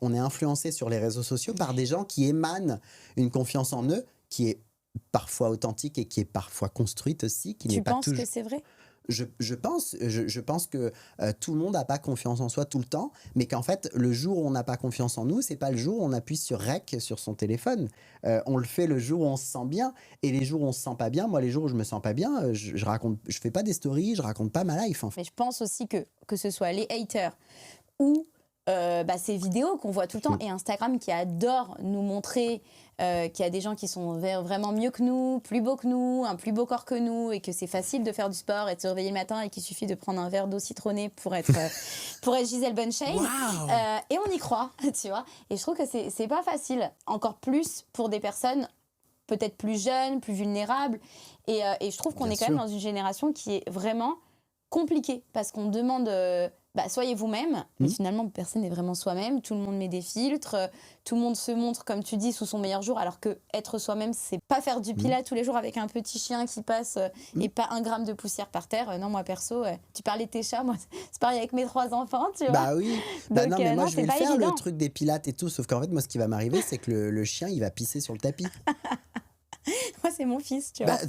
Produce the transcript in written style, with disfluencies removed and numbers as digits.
on est influencé sur les réseaux sociaux par des gens qui émanent une confiance en eux qui est parfois authentique et qui est parfois construite aussi, qui n'est pas Tu penses toujours... que c'est vrai? Je pense que tout le monde n'a pas confiance en soi tout le temps, mais qu'en fait, le jour où on n'a pas confiance en nous, c'est pas le jour où on appuie sur REC sur son téléphone. On le fait le jour où on se sent bien, et les jours où on se sent pas bien, moi, les jours où je me sens pas bien, je fais pas des stories, je raconte pas ma life, en fait. Mais je pense aussi que ce soit les haters ou ces vidéos qu'on voit tout le temps et Instagram qui adore nous montrer qu'il y a des gens qui sont vraiment mieux que nous, plus beaux que nous, un plus beau corps que nous et que c'est facile de faire du sport et de se réveiller le matin et qu'il suffit de prendre un verre d'eau citronnée pour être Gisèle Bunchen. Wow. Et on y croit, tu vois. Et je trouve que c'est pas facile, encore plus pour des personnes peut-être plus jeunes, plus vulnérables. Et je trouve qu'on Bien est quand sûr. même dans une génération qui est vraiment compliquée parce qu'on demande soyez vous-même, mais finalement personne n'est vraiment soi-même, tout le monde met des filtres, tout le monde se montre comme tu dis sous son meilleur jour, alors que être soi-même c'est pas faire du pilates tous les jours avec un petit chien qui passe et pas 1 gramme de poussière par terre. Non, moi perso, tu parlais de tes chats, moi c'est pareil avec mes 3 enfants, tu vois. Bah oui, Donc, non mais moi non, je vais c'est le pas faire évident. le truc des pilates et tout, sauf qu'en fait moi ce qui va m'arriver c'est que le chien il va pisser sur le tapis. Moi c'est mon fils, tu vois. Bah,